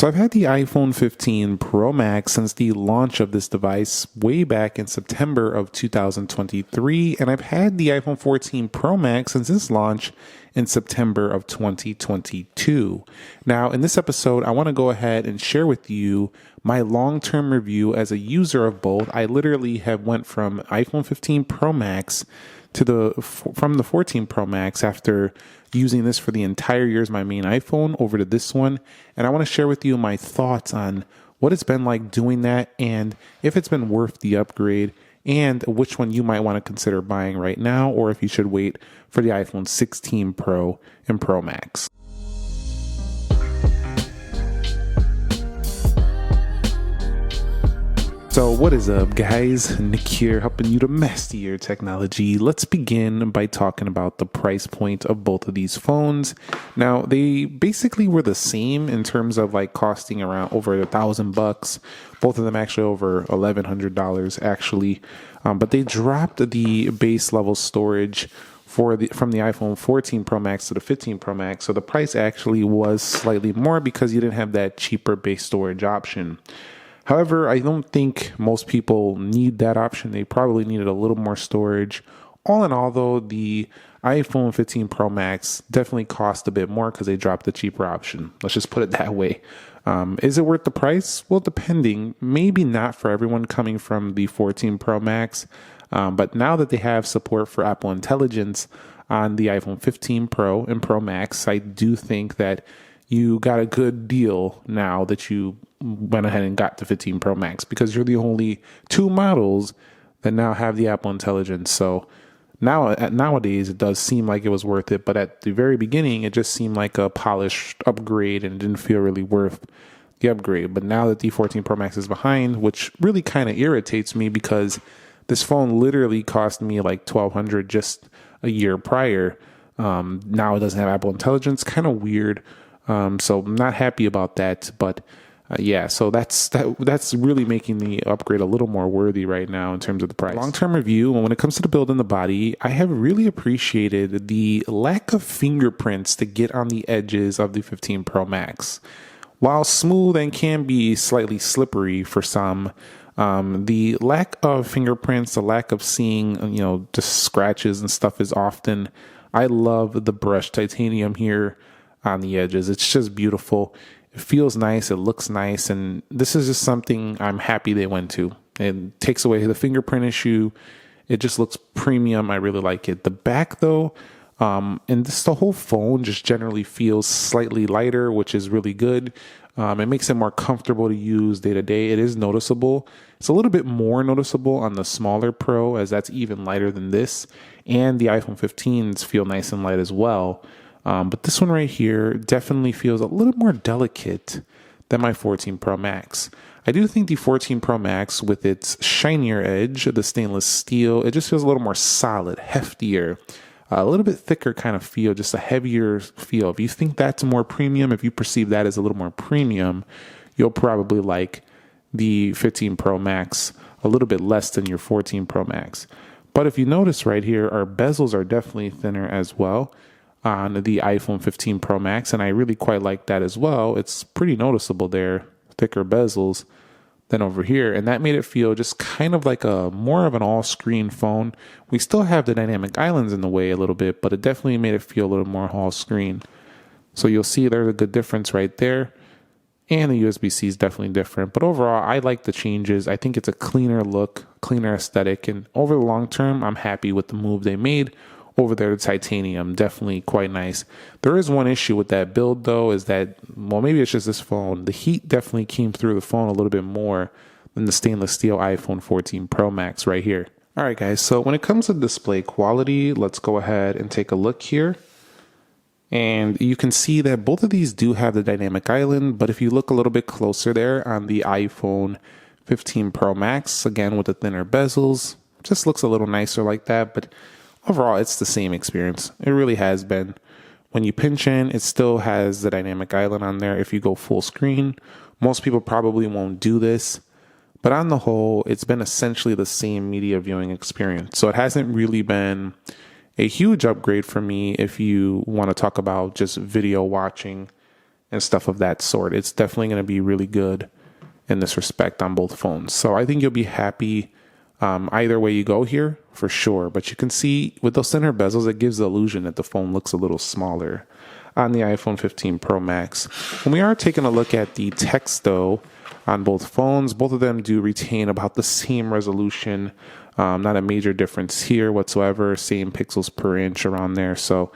So I've had the iPhone 15 Pro Max since the launch of this device way back in September of 2023, and I've had the iPhone 14 Pro Max since its launch in September of 2022. Now, in this episode, I want to go ahead and share with you my long-term review as a user of both. I literally have went from iPhone 15 Pro Max to from the 14 Pro Max after using this for the entire year as my main iPhone over to this one. And I want to share with you my thoughts on what it's been like doing that and if it's been worth the upgrade and which one you might want to consider buying right now or if you should wait for the iPhone 16 Pro and Pro Max. So what is up, guys? Nick here, helping you to master your technology. Let's begin by talking about the price point of both of these phones. Now, they basically were the same in terms of like costing around over $1,000. Both of them actually over $1,100 actually, but they dropped the base level storage from the iPhone 14 Pro Max to the 15 Pro Max. So the price actually was slightly more because you didn't have that cheaper base storage option. However, I don't think most people need that option. They probably needed a little more storage. All in all, though, the iPhone 15 Pro Max definitely cost a bit more because they dropped the cheaper option. Let's just put it that way. Is it worth the price? Well, depending. Maybe not for everyone coming from the 14 Pro Max. But now that they have support for Apple Intelligence on the iPhone 15 Pro and Pro Max, I do think that you got a good deal now that you went ahead and got the 15 Pro Max because you're the only two models that now have the Apple Intelligence. So nowadays it does seem like it was worth it, but at the very beginning it just seemed like a polished upgrade and it didn't feel really worth the upgrade. But now that the 14 Pro Max is behind, which really kind of irritates me because this phone literally cost me like $1,200 just a year prior. Now it doesn't have Apple Intelligence, kind of weird. So I'm not happy about that, but yeah, so that's really making the upgrade a little more worthy right now in terms of the price. Long-term review, when it comes to the build and the body, I have really appreciated the lack of fingerprints to get on the edges of the 15 Pro Max. While smooth and can be slightly slippery for some, the lack of fingerprints, the lack of seeing, just scratches and stuff is often. I love the brushed titanium here on the edges. It's just beautiful. It feels nice. It looks nice. And this is just something I'm happy they went to. It takes away the fingerprint issue. It just looks premium. I really like it. The back though, and the whole phone just generally feels slightly lighter, which is really good. It makes it more comfortable to use day to day. It is noticeable. It's a little bit more noticeable on the smaller Pro as that's even lighter than this. And the iPhone 15s feel nice and light as well. But this one right here definitely feels a little more delicate than my 14 Pro Max. I do think the 14 Pro Max with its shinier edge, the stainless steel, it just feels a little more solid, heftier, a little bit thicker kind of feel, just a heavier feel. If you think that's more premium, if you perceive that as a little more premium, you'll probably like the 15 Pro Max a little bit less than your 14 Pro Max. But if you notice right here, our bezels are definitely thinner as well on the iPhone 15 Pro Max, and I really quite like that as well. It's pretty noticeable there, thicker bezels than over here, and that made it feel just kind of like a more of an all-screen phone. We still have the dynamic islands in the way a little bit, but it definitely made it feel a little more all-screen. So you'll see there's a good difference right there, and the USB-C is definitely different. But overall, I like the changes. I think it's a cleaner look, cleaner aesthetic, and over the long term, I'm happy with the move they made over there to titanium. Definitely quite nice. There is one issue with that build though, is that, well, maybe it's just this phone. The heat definitely came through the phone a little bit more than the stainless steel iPhone 14 Pro Max right here. All right, guys. So when it comes to display quality, let's go ahead and take a look here. And you can see that both of these do have the dynamic island, but if you look a little bit closer there on the iPhone 15 Pro Max, again with the thinner bezels, just looks a little nicer like that, but overall, it's the same experience. It really has been. When you pinch in, it still has the dynamic island on there. If you go full screen, most people probably won't do this. But on the whole, it's been essentially the same media viewing experience. So it hasn't really been a huge upgrade for me if you want to talk about just video watching and stuff of that sort. It's definitely going to be really good in this respect on both phones. So I think you'll be happy either way you go here for sure. But you can see with those center bezels, it gives the illusion that the phone looks a little smaller on the iPhone 15 Pro Max. When we are taking a look at the text though, on both phones, both of them do retain about the same resolution. Not a major difference here whatsoever. Same pixels per inch around there. So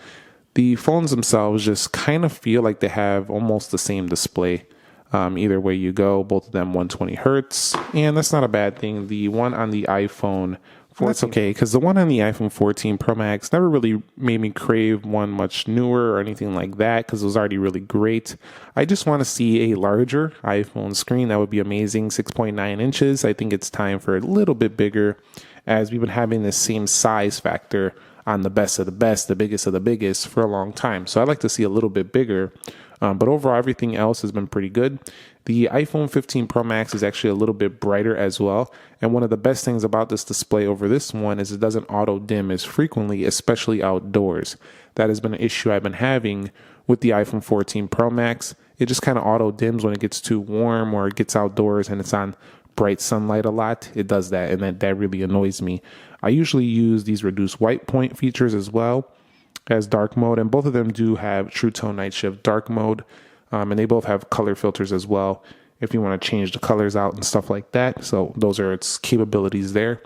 the phones themselves just kind of feel like they have almost the same display. Either way you go, both of them 120 hertz, and that's not a bad thing. The one on the iPhone 14, that's okay, because the one on the iPhone 14 Pro Max never really made me crave one much newer or anything like that, because it was already really great. I just want to see a larger iPhone screen. That would be amazing. 6.9 inches. I think it's time for a little bit bigger, as we've been having this same size factor on the best of the best, the biggest of the biggest for a long time. So I'd like to see a little bit bigger. But overall, everything else has been pretty good. The iPhone 15 Pro Max is actually a little bit brighter as well. And one of the best things about this display over this one is it doesn't auto dim as frequently, especially outdoors. That has been an issue I've been having with the iPhone 14 Pro Max. It just kind of auto dims when it gets too warm or it gets outdoors and it's on bright sunlight a lot. It does that, and that really annoys me. I usually use these reduced white point features as well as dark mode, and both of them do have True Tone Night Shift dark mode, and they both have color filters as well if you want to change the colors out and stuff like that. So those are its capabilities there.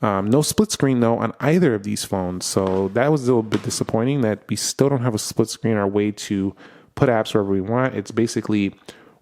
No split screen though on either of these phones, so that was a little bit disappointing that we still don't have a split screen or way to put apps wherever we want. It's basically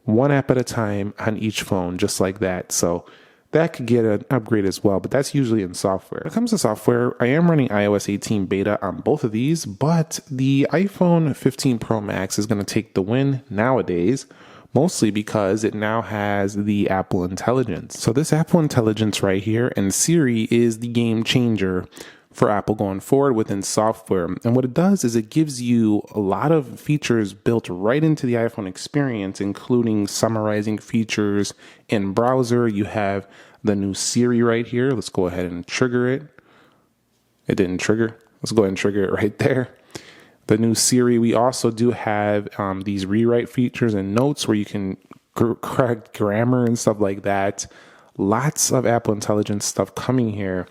one app at a time on each phone, just like that. So that could get an upgrade as well, but that's usually in software. When it comes to software, I am running iOS 18 beta on both of these, but the iPhone 15 Pro Max is going to take the win nowadays, mostly because it now has the Apple Intelligence. So this Apple Intelligence right here and Siri is the game changer for Apple going forward within software. And what it does is it gives you a lot of features built right into the iPhone experience, including summarizing features in browser. You have the new Siri right here. Let's go ahead and trigger it. It didn't trigger. Let's go ahead and trigger it right there. The new Siri. We also do have these rewrite features and notes where you can correct grammar and stuff like that. Lots of Apple Intelligence stuff coming here.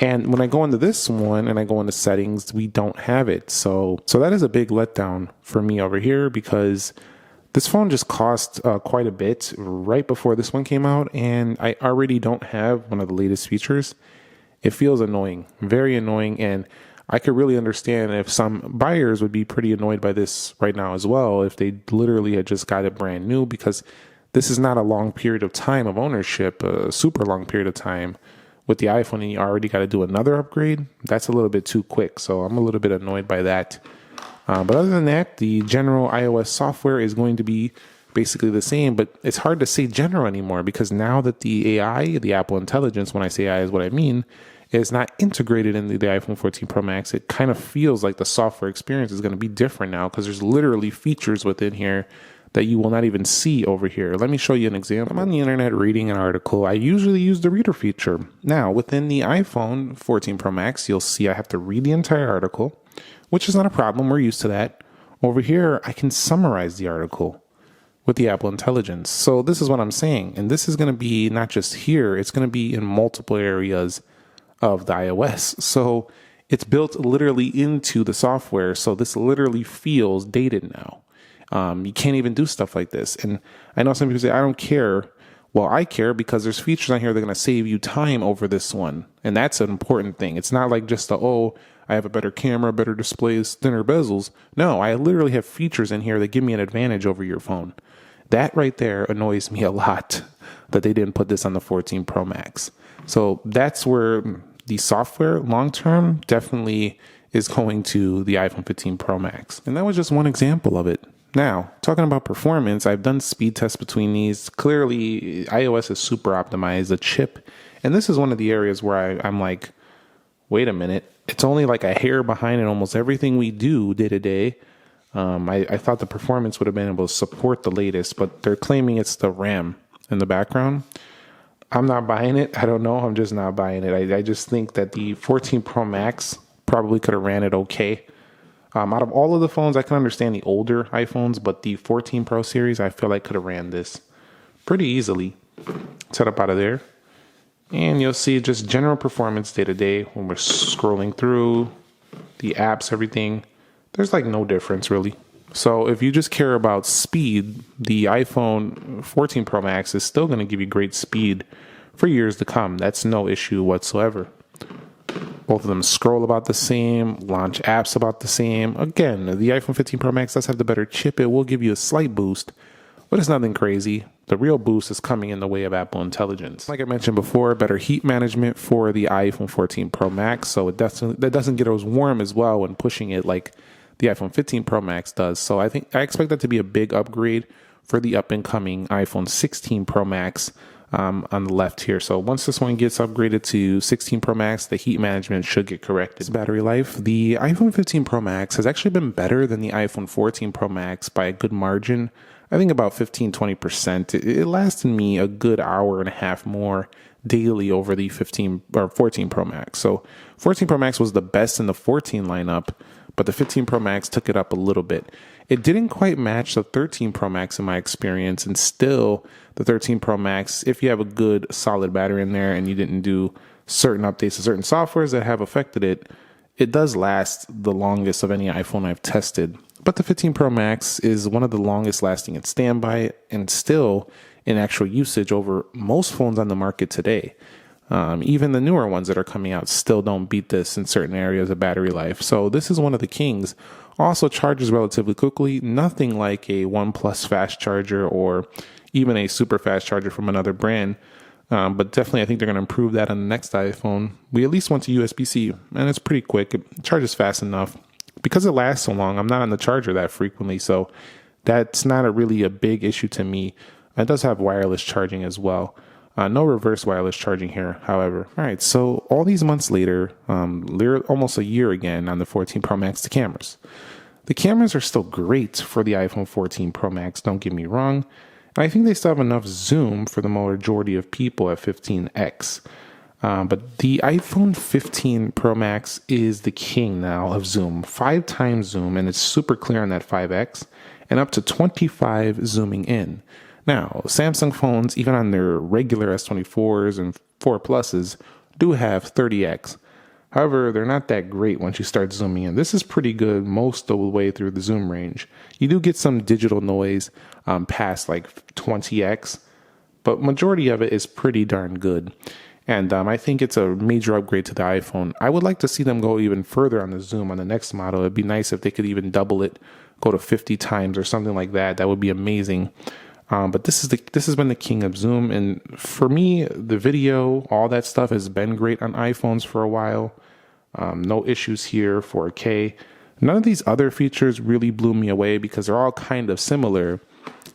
And when I go into this one and I go into settings, we don't have it. So that is a big letdown for me over here, because this phone just cost quite a bit right before this one came out, and I already don't have one of the latest features. It feels annoying, very annoying, and I could really understand if some buyers would be pretty annoyed by this right now as well, if they literally had just got it brand new, because this is not a long period of time of ownership, a super long period of time with the iPhone, and you already got to do another upgrade. That's a little bit too quick, so I'm a little bit annoyed by that. But other than that, the general iOS software is going to be basically the same, but it's hard to say general anymore, because now that the AI, the Apple Intelligence, when I say AI is what I mean, is not integrated into the iPhone 14 Pro Max, it kind of feels like the software experience is going to be different now, because there's literally features within here that you will not even see over here. Let me show you an example. I'm on the internet reading an article. I usually use the reader feature. Now, within the iPhone 14 Pro Max, you'll see I have to read the entire article, which is not a problem. We're used to that. Over here, I can summarize the article with the Apple Intelligence. So this is what I'm saying. And this is going to be not just here, it's going to be in multiple areas of the iOS. So it's built literally into the software. So this literally feels dated now. You can't even do stuff like this. And I know some people say, I don't care. Well, I care because there's features on here that are going to save you time over this one. And that's an important thing. It's not like just I have a better camera, better displays, thinner bezels. No, I literally have features in here that give me an advantage over your phone. That right there annoys me a lot that they didn't put this on the 14 Pro Max. So that's where the software long-term definitely is going to the iPhone 15 Pro Max. And that was just one example of it. Now, talking about performance, I've done speed tests between these. Clearly, iOS is super optimized, the chip. And this is one of the areas where I'm like, wait a minute. It's only like a hair behind in almost everything we do day to day. I thought the performance would have been able to support the latest, but they're claiming it's the RAM in the background. I'm not buying it. I don't know. I'm just not buying it. I just think that the 14 Pro Max probably could have ran it okay Out of all of the phones, I can understand the older iPhones, but the 14 Pro series, I feel like could have ran this pretty easily. Set up out of there. And you'll see just general performance day to day when we're scrolling through the apps, everything. There's like no difference really. So if you just care about speed, the iPhone 14 Pro Max is still going to give you great speed for years to come. That's no issue whatsoever. Both of them scroll about the same, launch apps about the same. Again, the iPhone 15 Pro Max does have the better chip. It will give you a slight boost, but it's nothing crazy. The real boost is coming in the way of Apple Intelligence. Like I mentioned before, better heat management for the iPhone 14 Pro Max, so that doesn't get as warm as well when pushing it like the iPhone 15 Pro Max does. So I expect that to be a big upgrade for the up and coming iPhone 16 Pro Max on the left here. So once this one gets upgraded to 16 Pro Max, the heat management should get corrected. Battery life, the iPhone 15 Pro Max has actually been better than the iPhone 14 Pro Max by a good margin. I think about 15-20%. It lasted me a good hour and a half more daily over the 15 or 14 Pro Max. So 14 Pro Max was the best in the 14 lineup, but the 15 Pro Max took it up a little bit. It didn't quite match the 13 Pro Max in my experience, and still the 13 Pro Max, if you have a good solid battery in there and you didn't do certain updates to certain softwares that have affected it, it does last the longest of any iPhone I've tested. But the 15 Pro Max is one of the longest lasting in standby and still in actual usage over most phones on the market today. Even the newer ones that are coming out still don't beat this in certain areas of battery life. So this is one of the kings. Also charges relatively quickly, nothing like a OnePlus fast charger or even a super fast charger from another brand. But definitely I think they're going to improve that on the next iPhone. We at least went to USB-C, and it's pretty quick. It charges fast enough. Because it lasts so long, I'm not on the charger that frequently, so that's not really a big issue to me. It does have wireless charging as well. No reverse wireless charging here, however. All right, so all these months later, almost a year again on the 14 Pro Max, the cameras. The cameras are still great for the iPhone 14 Pro Max, don't get me wrong. And I think they still have enough zoom for the majority of people at 15x. But the iPhone 15 Pro Max is the king now of zoom. 5 times zoom, and it's super clear on that 5x, and up to 25 zooming in. Now, Samsung phones, even on their regular S24s and 4 Pluses, do have 30x. However, they're not that great once you start zooming in. This is pretty good most of the way through the zoom range. You do get some digital noise past like 20x, but majority of it is pretty darn good. And I think it's a major upgrade to the iPhone. I would like to see them go even further on the zoom on the next model. It'd be nice if they could even double it, go to 50 times or something like that. That would be amazing. But this has been the king of zoom. And for me, the video, all that stuff has been great on iPhones for a while. No issues here, 4K. None of these other features really blew me away because they're all kind of similar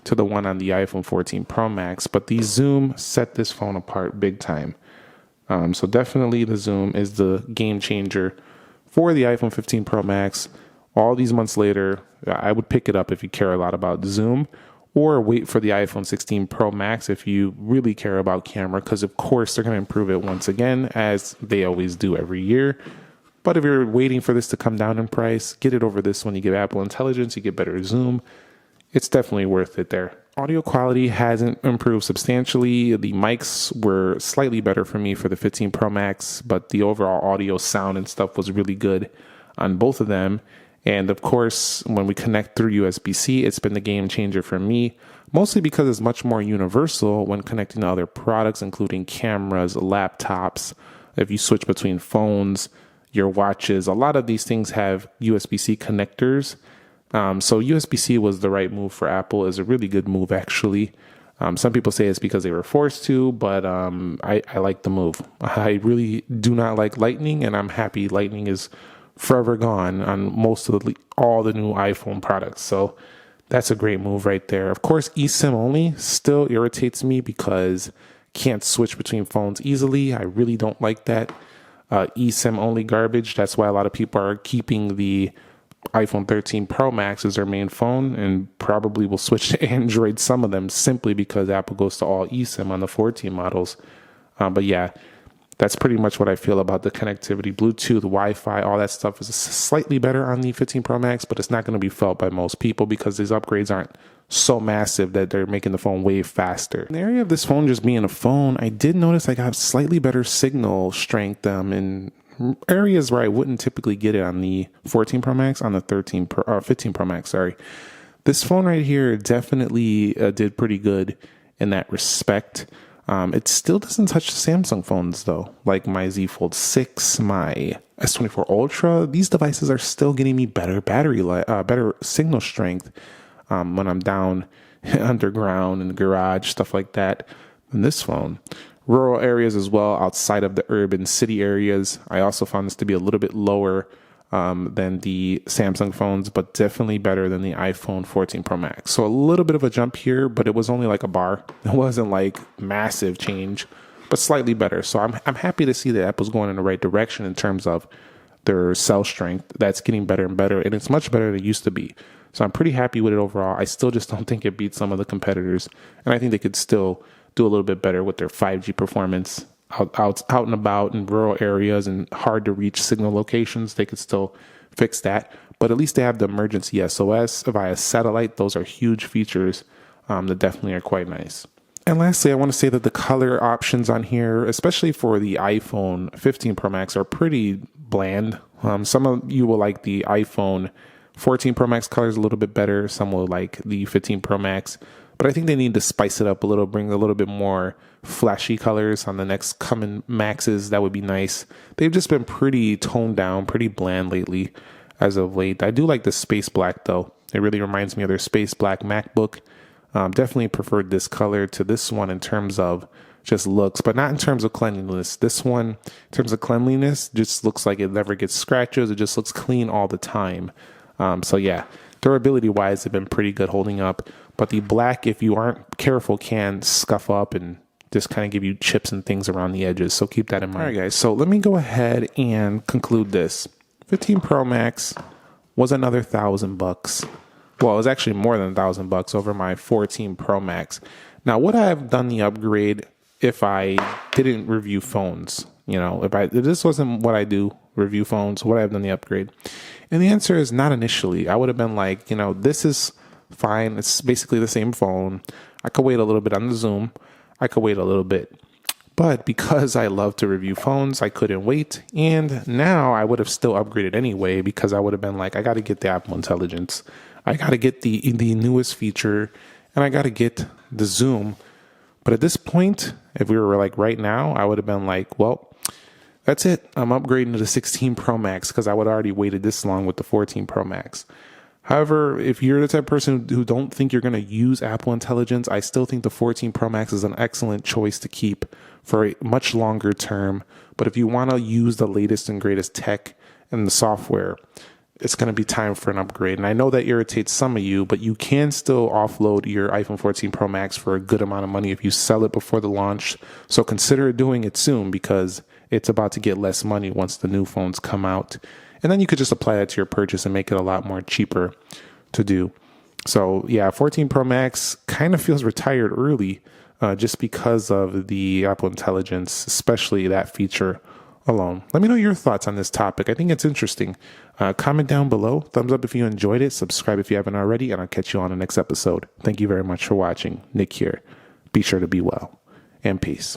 to the one on the iPhone 14 Pro Max. But the zoom set this phone apart big time. So definitely the zoom is the game changer for the iPhone 15 Pro Max. All these months later, I would pick it up if you care a lot about zoom, or wait for the iPhone 16 Pro Max if you really care about camera, because of course they're going to improve it once again, as they always do every year. But if you're waiting for this to come down in price, get it over this one. You get Apple Intelligence, you get better zoom. It's definitely worth it there. Audio quality hasn't improved substantially. The mics were slightly better for me for the 15 Pro Max, but the overall audio sound and stuff was really good on both of them. And of course, when we connect through USB-C, it's been the game changer for me, mostly because it's much more universal when connecting to other products, including cameras, laptops. If you switch between phones, your watches, a lot of these things have USB-C connectors. So USB-C was the right move for Apple. Is a really good move, actually. Some people say it's because they were forced to, but I like the move. I really do not like Lightning, and I'm happy Lightning is forever gone on all the new iPhone products. So that's a great move right there. Of course, eSIM only still irritates me because can't switch between phones easily. I really don't like that. eSIM only garbage. That's why a lot of people are keeping the iPhone 13 Pro Max as their main phone, and probably will switch to Android, some of them, simply because Apple goes to all eSIM on the 14 models. But yeah, that's pretty much what I feel about the connectivity. Bluetooth, Wi-Fi, all that stuff is slightly better on the 15 Pro Max, but it's not going to be felt by most people because these upgrades aren't so massive that they're making the phone way faster. In the area of this phone just being a phone, I did notice I got slightly better signal strength in areas where I wouldn't typically get it on the 14 Pro Max, on the 15 Pro Max, sorry. This phone right here definitely did pretty good in that respect. It still doesn't touch the Samsung phones though, like my Z Fold 6, my S24 Ultra. These devices are still getting me better battery life, better signal strength when I'm down underground in the garage, stuff like that, than this phone. Rural areas as well, outside of the urban city areas, I also found this to be a little bit lower than the Samsung phones, but definitely better than the iPhone 14 Pro Max. So a little bit of a jump here, but it was only like a bar. It wasn't like massive change, but slightly better. So I'm happy to see that Apple's going in the right direction in terms of their cell strength. That's getting better and better, and it's much better than it used to be. So I'm pretty happy with it overall. I still just don't think it beats some of the competitors, and I think they could still do a little bit better with their 5G performance. Out and about in rural areas and hard to reach signal locations, they could still fix that. But at least they have the emergency SOS via satellite. Those are huge features that definitely are quite nice. And lastly, I want to say that the color options on here, especially for the iPhone 15 Pro Max, are pretty bland. Some of you will like the iPhone 14 Pro Max colors a little bit better. Some will like the 15 Pro Max. But I think they need to spice it up a little, bring a little bit more flashy colors on the next coming Maxes. That would be nice. They've just been pretty toned down, pretty bland lately as of late. I do like the space black though. It really reminds me of their space black MacBook. Definitely preferred this color to this one in terms of just looks, but not in terms of cleanliness. This one, in terms of cleanliness, just looks like it never gets scratches. It just looks clean all the time. So yeah, durability wise, they've been pretty good holding up. But the black, if you aren't careful, can scuff up and just kind of give you chips and things around the edges. So keep that in mind. All right, guys. So let me go ahead and conclude this. 15 Pro Max was another $1,000. Well, it was actually more than $1,000 over my 14 Pro Max. Now, would I have done the upgrade if I didn't review phones? You know, if this wasn't what I do, review phones, would I have done the upgrade? And the answer is not initially. I would have been like, you know, this is fine. It's basically the same phone. I could wait a little bit on the Zoom. I could wait a little bit. But because I love to review phones, I couldn't wait. And now I would have still upgraded anyway because I would have been like, I got to get the Apple Intelligence. I got to get the newest feature, and I got to get the Zoom. But at this point, if we were like right now, I would have been like, well, that's it. I'm upgrading to the 16 Pro Max because I would have already waited this long with the 14 Pro Max. However, if you're the type of person who don't think you're going to use Apple Intelligence, I still think the 14 Pro Max is an excellent choice to keep for a much longer term. But if you want to use the latest and greatest tech and the software, it's going to be time for an upgrade. And I know that irritates some of you, but you can still offload your iPhone 14 Pro Max for a good amount of money if you sell it before the launch. So consider doing it soon because it's about to get less money once the new phones come out. And then you could just apply that to your purchase and make it a lot more cheaper to do. So yeah, 14 Pro Max kind of feels retired early just because of the Apple Intelligence, especially that feature alone. Let me know your thoughts on this topic. I think it's interesting. Comment down below. Thumbs up if you enjoyed it. Subscribe if you haven't already, and I'll catch you on the next episode. Thank you very much for watching. Nick here. Be sure to be well, and peace.